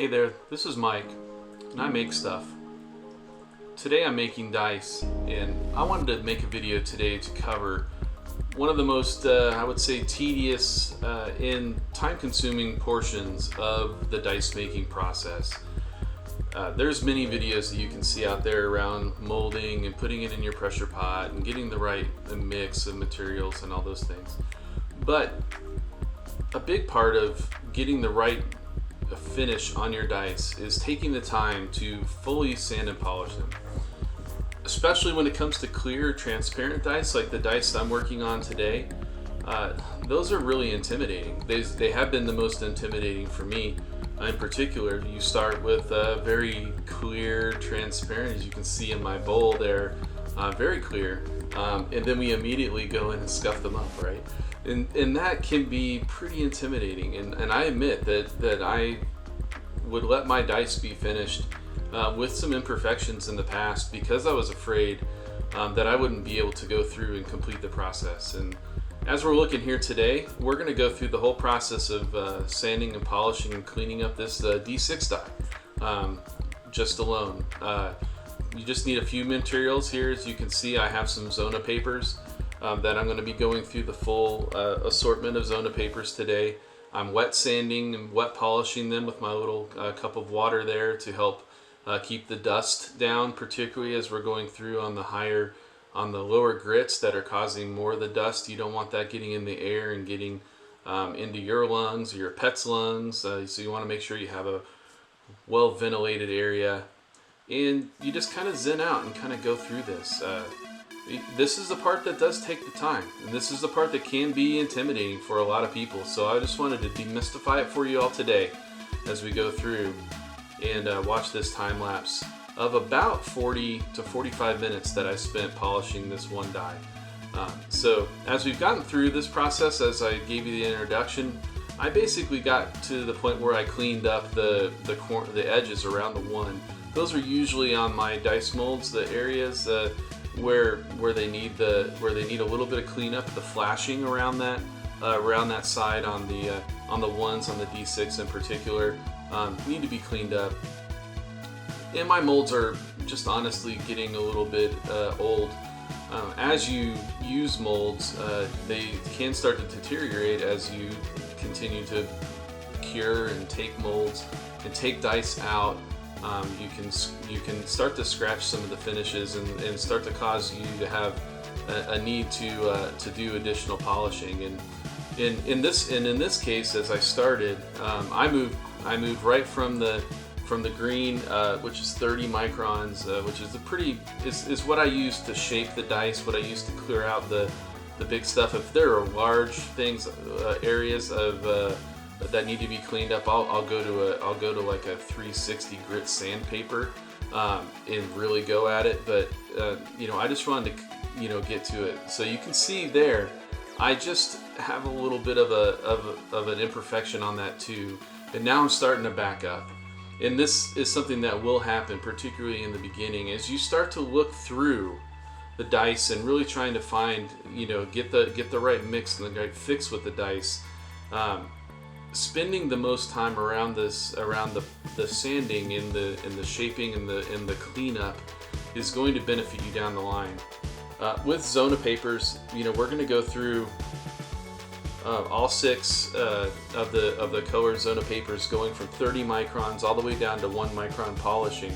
Hey there, this is Mike, and I make stuff. Today I'm making dice, and I wanted to make a video today to cover one of the most, I would say, tedious and time-consuming portions of the dice making process. There's many videos that you can see out there around molding and putting it in your pressure pot and getting the right mix of materials and all those things. But a big part of getting the right finish on your dice is taking the time to fully sand and polish them. Especially when it comes to clear, transparent dice like the dice I'm working on today. Those are really intimidating. They have been the most intimidating for me. In particular, you start with very clear, transparent, as you can see in my bowl there, very clear, and then we immediately go in and scuff them up, right? And that can be pretty intimidating, and I admit that I would let my dice be finished with some imperfections in the past because I was afraid that I wouldn't be able to go through and complete the process. And as we're looking here today, we're going to go through the whole process of sanding and polishing and cleaning up this D6 die just alone. You just need a few materials here. As you can see, I have some Zona Papers that I'm going to be going through the full assortment of Zona Papers today. I'm wet sanding and wet polishing them with my little cup of water there to help keep the dust down, particularly as we're going through on the lower grits that are causing more of the dust. You don't want that getting in the air and getting into your lungs or your pet's lungs. So you want to make sure you have a well ventilated area, and you just kind of zen out and kind of go through this. This is the part that does take the time, and this is the part that can be intimidating for a lot of people. So I just wanted to demystify it for you all today as we go through and watch this time lapse of about 40 to 45 minutes that I spent polishing this one die. So as we've gotten through this process, as I gave you the introduction, I basically got to the point where I cleaned up the edges around the one. Those are usually on my dice molds, the areas where they need a little bit of cleanup. The flashing around that side on the ones on the D6 in particular need to be cleaned up. And my molds are just honestly getting a little bit old. As you use molds, they can start to deteriorate as you continue to cure and take molds and take dice out. You can start to scratch some of the finishes and start to cause you to have a need to do additional polishing. And in this case, as I started, I moved right from the green, which is 30 microns, which is what I use to shape the dice, what I use to clear out the big stuff. If there are large things, areas of that need to be cleaned up, I'll go to like a 360 grit sandpaper and really go at it. But I just wanted to get to it. So you can see there, I just have a little bit of an imperfection on that too, and now I'm starting to back up. And this is something that will happen, particularly in the beginning, as you start to look through the dice and really trying to find, get the right mix and the right fix with the dice. Spending the most time around the sanding and the shaping and the cleanup is going to benefit you down the line. With Zona Papers, we're going to go through all 6 of the color Zona Papers, going from 30 microns all the way down to 1 micron polishing.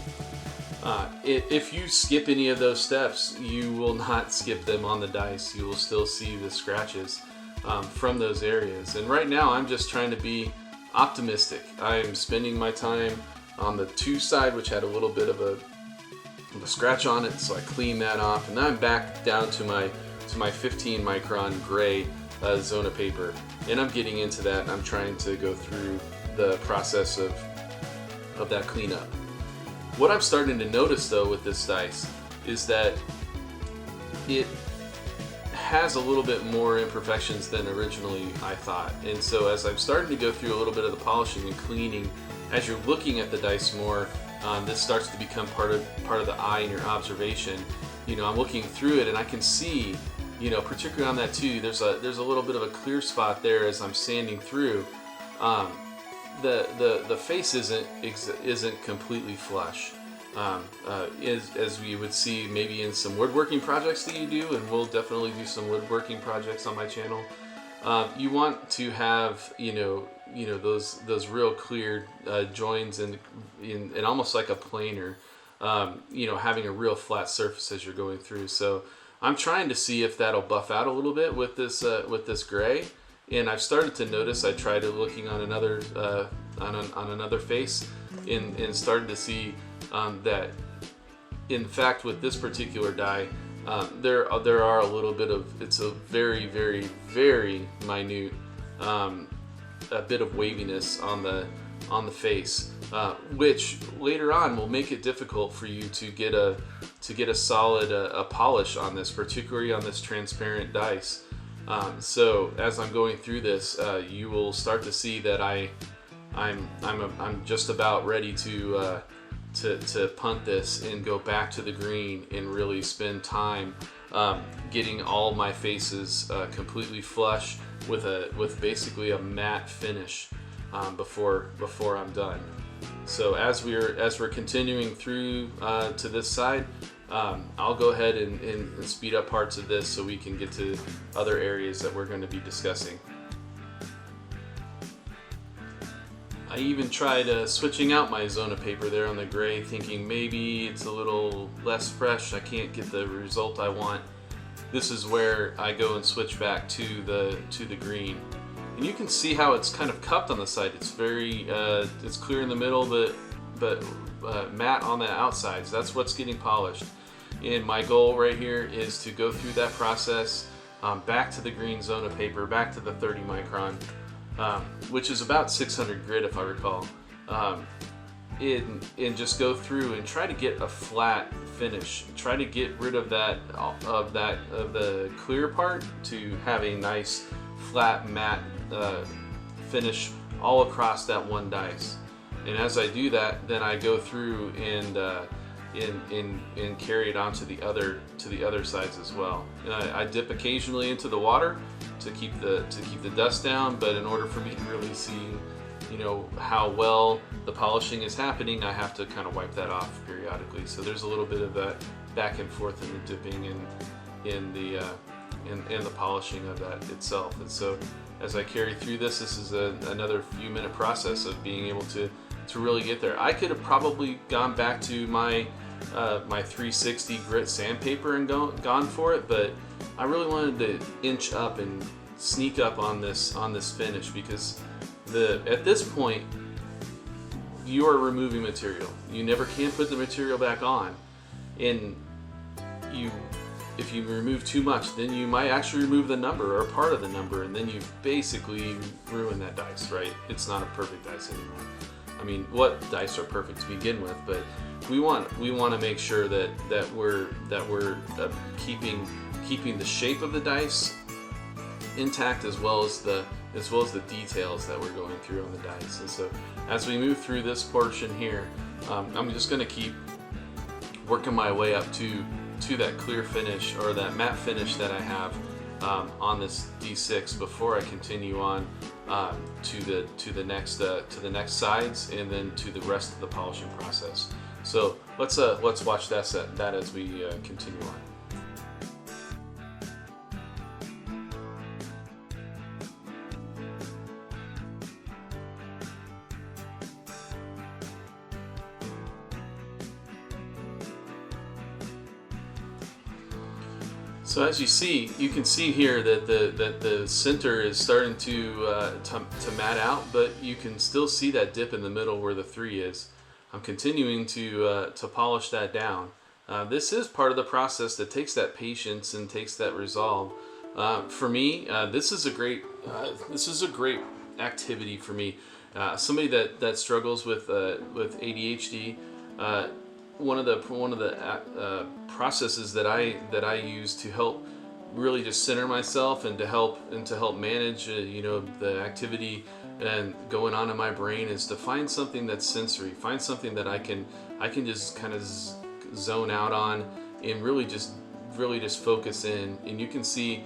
If you skip any of those steps, you will not skip them on the dice. You will still see the scratches from those areas. And right now I'm just trying to be optimistic. I'm spending my time on the 2 side, which had a little bit of a scratch on it, so I clean that off, and then I'm back down to my 15 micron gray Zona paper, and I'm getting into that, and I'm trying to go through the process of that cleanup. What I'm starting to notice though with this dice is that it has a little bit more imperfections than originally I thought. And so as I'm starting to go through a little bit of the polishing and cleaning, as you're looking at the dice more, this starts to become part of the eye and your observation. I'm looking through it and I can see, particularly on that too, there's a little bit of a clear spot there as I'm sanding through. the face isn't completely flush. As we would see maybe in some woodworking projects that you do, and we'll definitely do some woodworking projects on my channel. You want to have those real clear joins and almost like a planer, having a real flat surface as you're going through. So I'm trying to see if that'll buff out a little bit with this gray. And I've started to notice. I tried looking on another on another face, and started to see that, in fact, with this particular dye, there are a little bit of, it's a very, very, very minute a bit of waviness on the face, which later on will make it difficult for you to get a solid polish on this, particularly on this transparent dice. So as I'm going through this, you will start to see that I'm just about ready to punt this and go back to the green and really spend time getting all my faces completely flush with basically a matte finish before I'm done. So as we're continuing through to this side, I'll go ahead and speed up parts of this so we can get to other areas that we're going to be discussing. I even tried switching out my Zona paper there on the gray, thinking maybe it's a little less fresh, I can't get the result I want. This is where I go and switch back to the green. And you can see how it's kind of cupped on the side. It's very, it's clear in the middle, but matte on the outsides. That's what's getting polished. And my goal right here is to go through that process, back to the green Zona paper, back to the 30 micron, which is about 600 grit if I recall, and just go through and try to get a flat finish. Try to get rid of the clear part to have a nice flat matte finish all across that one dice. And as I do that, then I go through and carry it onto the other sides as well. I dip occasionally into the water to keep the dust down, but in order for me to really see how well the polishing is happening, I have to kind of wipe that off periodically. So there's a little bit of that back and forth in the dipping and in the polishing of that itself. And so as I carry through this is another few minute process of being able to really get there. I could have probably gone back to my 360 grit sandpaper and gone for it, but I really wanted to inch up and sneak up on this finish, because at this point you are removing material. You never can put the material back on, and if you remove too much, then you might actually remove the number or part of the number, and then you basically ruin that dice, right? It's not a perfect dice anymore. I mean, what dice are perfect to begin with, but we want to make sure that we're keeping the shape of the dice intact, as well as the details that we're going through on the dice. And so as we move through this portion here, I'm just going to keep working my way up to that clear finish, or that matte finish that I have on this D6 before I continue on to the next sides, and then to the rest of the polishing process. So let's watch that as we continue on. So as you can see here that the center is starting to mat out, but you can still see that dip in the middle where the 3 is. I'm continuing to polish that down. This is part of the process that takes that patience and takes that resolve. For me, this is a great activity for me. Somebody that struggles with ADHD. One of the processes that I use to help really just center myself and to help manage the activity and going on in my brain is to find something that's sensory, find something that I can just kind of zone out on and really just focus in. And you can see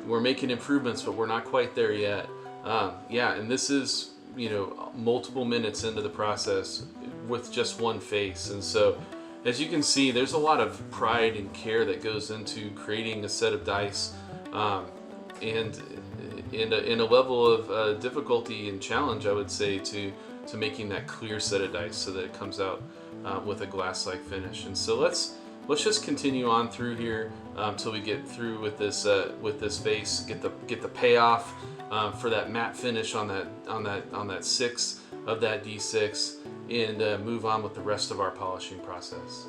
we're making improvements, but we're not quite there yet. And this is you know, multiple minutes into the process with just one face. And so as you can see, there's a lot of pride and care that goes into creating a set of dice, and in a level of difficulty and challenge, I would say, to making that clear set of dice so that it comes out with a glass-like finish. And so let's just continue on through here till we get through with this face, get the payoff for that matte finish on that 6 of that D6, and move on with the rest of our polishing process.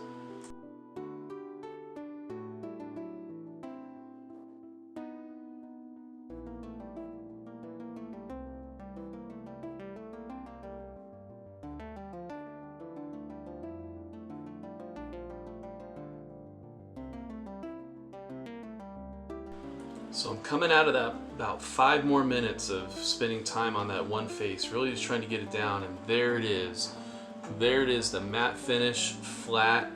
So I'm coming out of that about 5 more minutes of spending time on that one face, really just trying to get it down, and there it is. There it is, the matte finish, flat.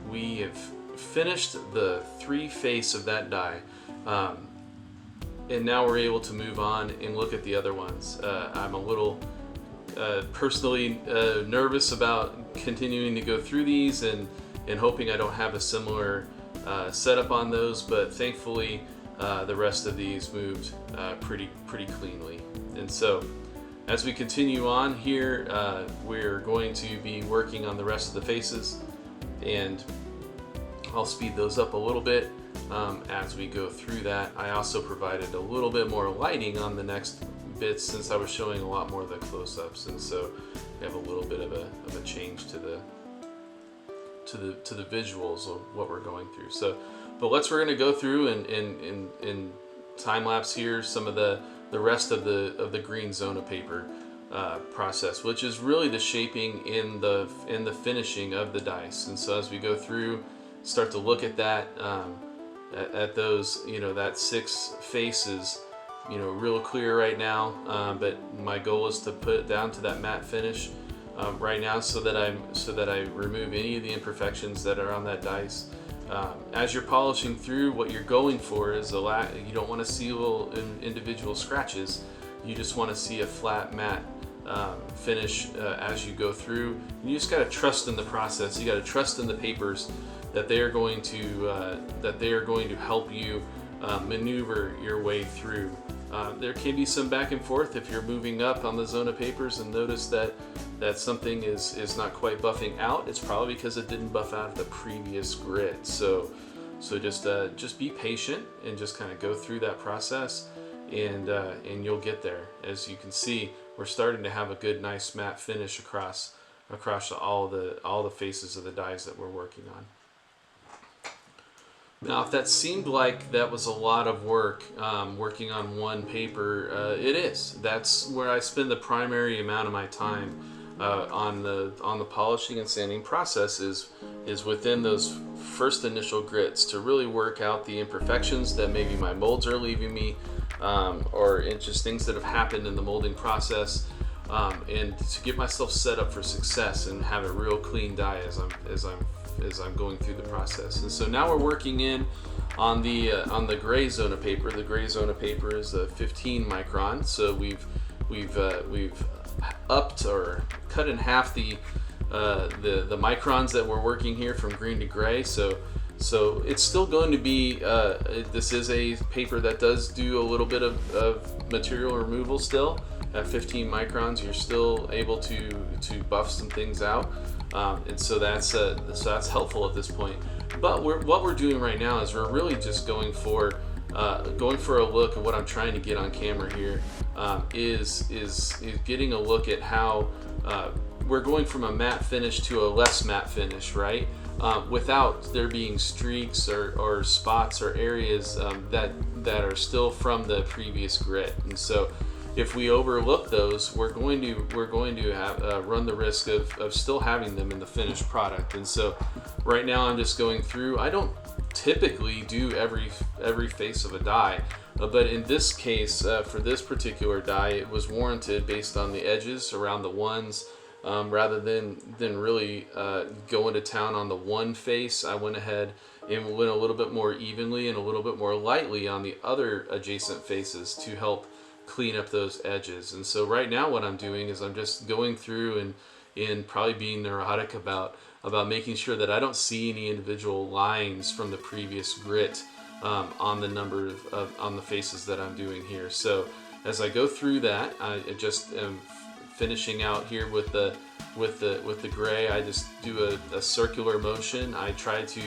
We have finished the 3 face of that die, and now we're able to move on and look at the other ones. I'm a little personally nervous about continuing to go through these and hoping I don't have a similar setup on those, but thankfully the rest of these moved pretty cleanly. And so as we continue on here, we're going to be working on the rest of the faces, and I'll speed those up a little bit as we go through that. I also provided a little bit more lighting on the next bits since I was showing a lot more of the close-ups, and so we have a little bit of a change to the visuals of what we're going through. So, but we're going to go through and time lapse here some of the rest of the green Zona paper process, which is really the shaping in the finishing of the dice. And so as we go through, start to look at that, at those, you know, that 6 faces, you know, real clear right now. But my goal is to put it down to that matte finish right now, so that I remove any of the imperfections that are on that dice. As you're polishing through, what you're going for is you don't want to see little individual scratches. You just want to see a flat matte finish as you go through. And you just got to trust in the process. You got to trust in the papers that they are going to help you maneuver your way through. There can be some back and forth if you're moving up on the Zona papers and notice that something is not quite buffing out. It's probably because it didn't buff out the previous grit. So just be patient and just kind of go through that process, and you'll get there. As you can see, we're starting to have a good, nice matte finish across all the faces of the dies that we're working on. Now, if that seemed like that was a lot of work, working on one paper, it is. That's where I spend the primary amount of my time on the polishing and sanding process is within those first initial grits, to really work out the imperfections that maybe my molds are leaving me, or just things that have happened in the molding process, and to get myself set up for success and have a real clean die as I'm going through the process. And so now we're working in on the gray Zona paper. The gray Zona paper is a 15 micron. So we've upped or cut in half the microns that we're working here from green to gray. So it's still going to be, this is a paper that does do a little bit of material removal still. At 15 microns, you're still able to buff some things out. And so that's helpful at this point. But what we're doing right now is we're really just going for a look at what I'm trying to get on camera here, is getting a look at how we're going from a matte finish to a less matte finish, right? Without there being streaks or spots or areas that are still from the previous grit. And so if we overlook those, we're going to have, run the risk of still having them in the finished product. And so right now I'm just going through. I don't typically do every face of a die, but in this case, for this particular die, it was warranted based on the edges around the ones. Rather than really going to town on the one face, I went ahead and went a little bit more evenly and a little bit more lightly on the other adjacent faces to help clean up those edges. And so right now what I'm doing is I'm just going through and probably being neurotic about making sure that I don't see any individual lines from the previous grit on the number on the faces that I'm doing here. So as I go through that, I just am finishing out here with the gray. I just do a circular motion. I try to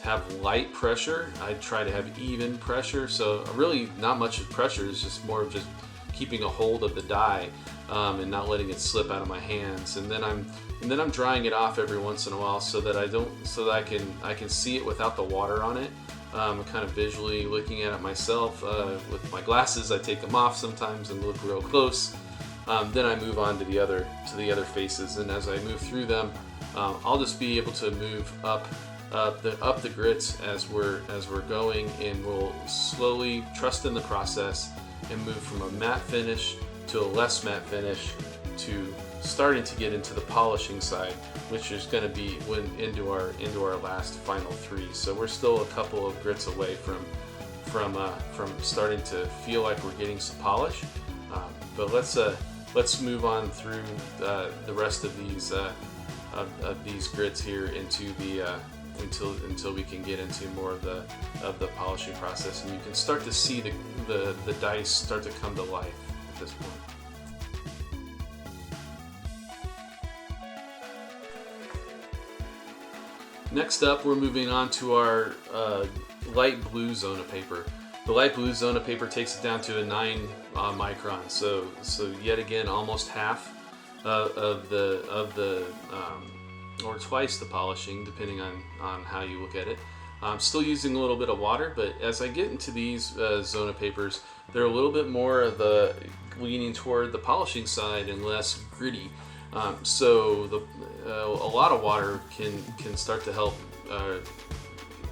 have light pressure. I try to have even pressure. So really not much of pressure, is just more of just keeping a hold of the dye and not letting it slip out of my hands. And then I'm drying it off every once in a while so that I can see it without the water on it. I'm kind of visually looking at it myself with my glasses. I take them off sometimes and look real close. Then I move on to the other faces, and as I move through them, I'll just be able to move up the grits as we're going, and we'll slowly trust in the process and move from a matte finish to a less matte finish to starting to get into the polishing side, which is going to be into our last final 3. So we're still a couple of grits away from starting to feel like we're getting some polish. But let's move on through the rest of these grits here into the until we can get into more of the polishing process, and you can start to see the dice start to come to life at this point. Next up, we're moving on to our light blue Zona paper. The light blue Zona paper takes it down to a 9 micron, so yet again almost half of the or twice the polishing, depending on how you look at it. I'm still using a little bit of water, but as I get into these Zona papers, they're a little bit more of the leaning toward the polishing side and less gritty. So a lot of water can start to help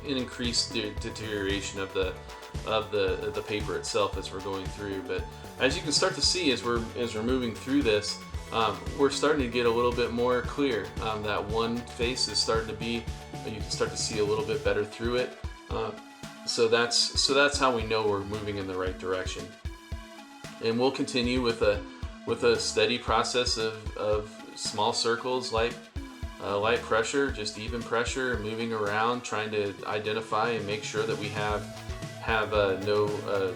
increase the deterioration of the paper itself as we're going through. But as you can start to see as we're moving through this, we're starting to get a little bit more clear. That one face is starting to be, you can start to see a little bit better through it. So that's how we know we're moving in the right direction. And we'll continue with a steady process of small circles, light pressure, just even pressure, moving around, trying to identify and make sure that we have no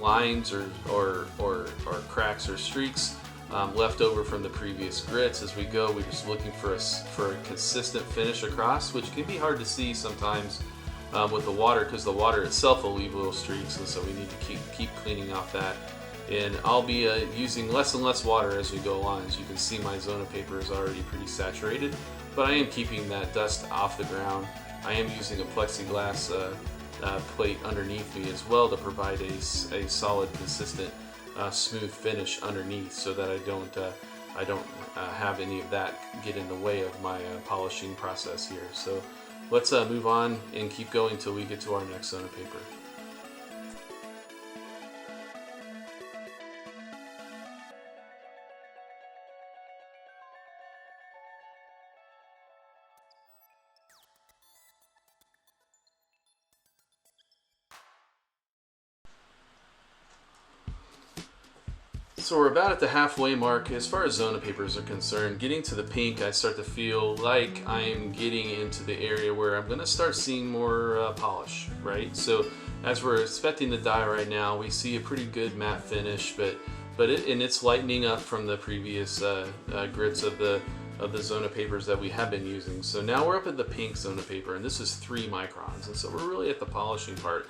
lines or cracks or streaks left over from the previous grits. As we go, we're just looking for a consistent finish across, which can be hard to see sometimes with the water, because the water itself will leave little streaks, and so we need to keep cleaning off that. And I'll be using less and less water as we go along. As you can see, my Zona paper is already pretty saturated, but I am keeping that dust off the ground. I am using a plexiglass plate underneath me as well to provide a solid, consistent, smooth finish underneath, so that I don't have any of that get in the way of my polishing process here. So let's move on and keep going till we get to our next Zona paper. So we're about at the halfway mark as far as Zona papers are concerned. Getting to the pink, I start to feel like I'm getting into the area where I'm going to start seeing more polish, right? So as we're inspecting the dye right now, we see a pretty good matte finish, but it's lightening up from the previous grits of the Zona papers that we have been using. So now we're up at the pink Zona paper, and this is 3 microns, and so we're really at the polishing part.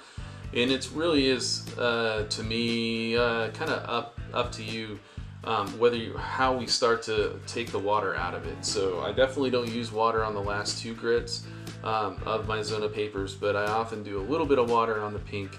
And it really is, to me, kind of up to you how we start to take the water out of it. So I definitely don't use water on the last 2 grits of my Zona papers, but I often do a little bit of water on the pink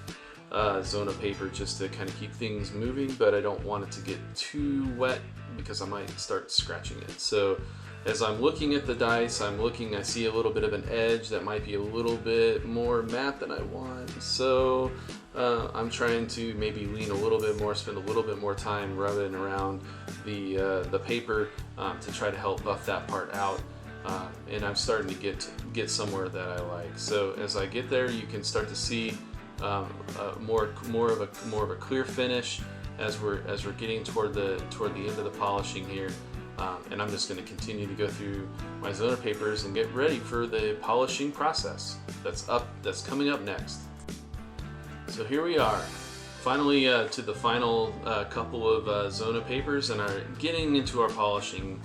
Zona paper just to kind of keep things moving, but I don't want it to get too wet because I might start scratching it. So as I'm looking at the dice, I see a little bit of an edge that might be a little bit more matte than I want. So I'm trying to maybe lean a little bit more, spend a little bit more time rubbing around the paper to try to help buff that part out. And I'm starting to get somewhere that I like. So as I get there, you can start to see more of a clear finish. as we're getting toward the end of the polishing here. And I'm just going to continue to go through my Zona papers and get ready for the polishing process that's coming up next. So here we are, finally to the final couple of Zona papers, and are getting into our polishing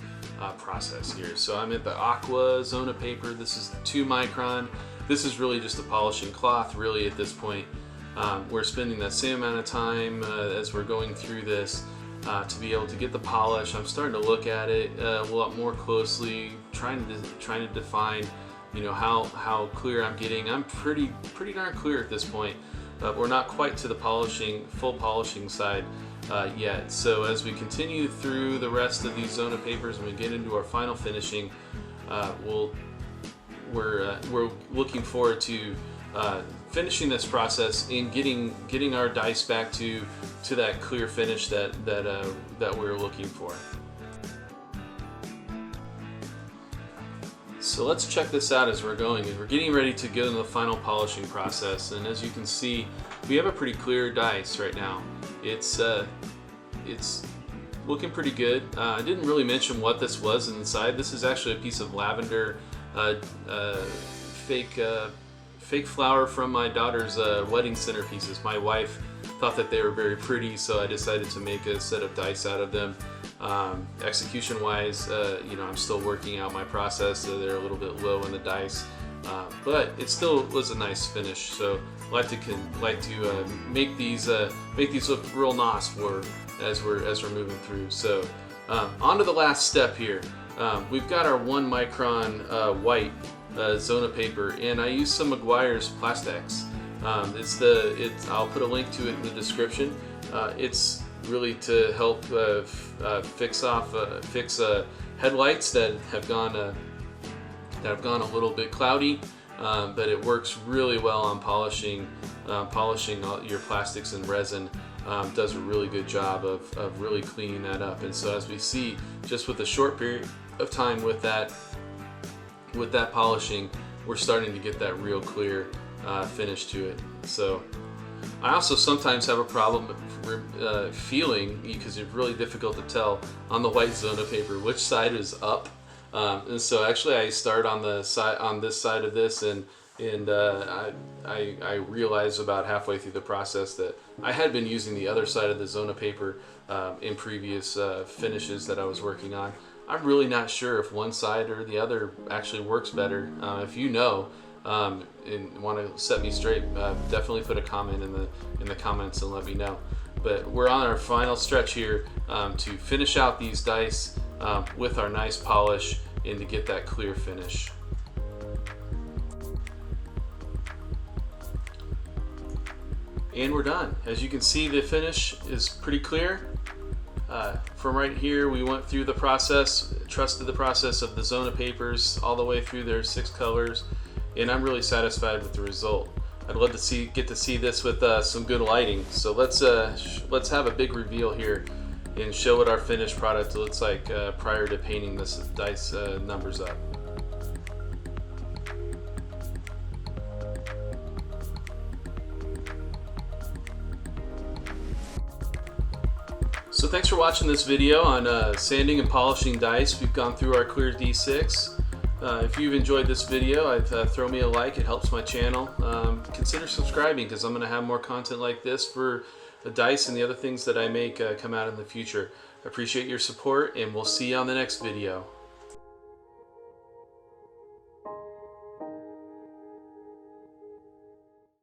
process here. So I'm at the Aqua Zona paper. This is 2 micron. This is really just a polishing cloth, really, at this point. We're spending that same amount of time as we're going through this to be able to get the polish. I'm starting to look at it a lot more closely, trying to define, you know, how clear I'm getting. I'm pretty darn clear at this point, but we're not quite to the full polishing side yet. So as we continue through the rest of these Zona papers and we get into our final finishing, we're looking forward to finishing this process and getting our dice back to that clear finish that we're looking for. So let's check this out as we're going. We're getting ready to get into the final polishing process, and as you can see, we have a pretty clear dice right now. It's looking pretty good. I didn't really mention what this was inside. This is actually a piece of lavender fake flower from my daughter's wedding centerpieces. My wife thought that they were very pretty, so I decided to make a set of dice out of them. Execution wise, you know, I'm still working out my process, so they're a little bit low in the dice, but it still was a nice finish. So I like to make these look real nice as we're moving through. So on to the last step here. We've got our 1 micron white Zona paper, and I use some Meguiars PlastX. I'll put a link to it in the description. It's really to help fix headlights that have gone a little bit cloudy, but it works really well on polishing your plastics and resin. Does a really good job of really cleaning that up. And so as we see, just with a short period of time with that polishing, we're starting to get that real clear finish to it. So I also sometimes have a problem feeling, because it's really difficult to tell on the white Zona paper which side is up, and so actually I start on this side of this, and I realized about halfway through the process that I had been using the other side of the Zona paper in previous finishes that I was working on. I'm really not sure if one side or the other actually works better. If you know and want to set me straight, definitely put a comment in the comments and let me know. But we're on our final stretch here to finish out these dice with our nice polish and to get that clear finish. And we're done. As you can see, the finish is pretty clear. From right here, we went through the process, trusted the process of the Zona papers all the way through their 6 colors, and I'm really satisfied with the result. I'd love to get to see this with some good lighting. So let's have a big reveal here and show what our finished product looks like prior to painting this dice numbers up. So thanks for watching this video on sanding and polishing dice. We've gone through our clear D6. If you've enjoyed this video, throw me a like. It helps my channel. Consider subscribing, because I'm going to have more content like this for the dice and the other things that I make come out in the future. I appreciate your support, and we'll see you on the next video.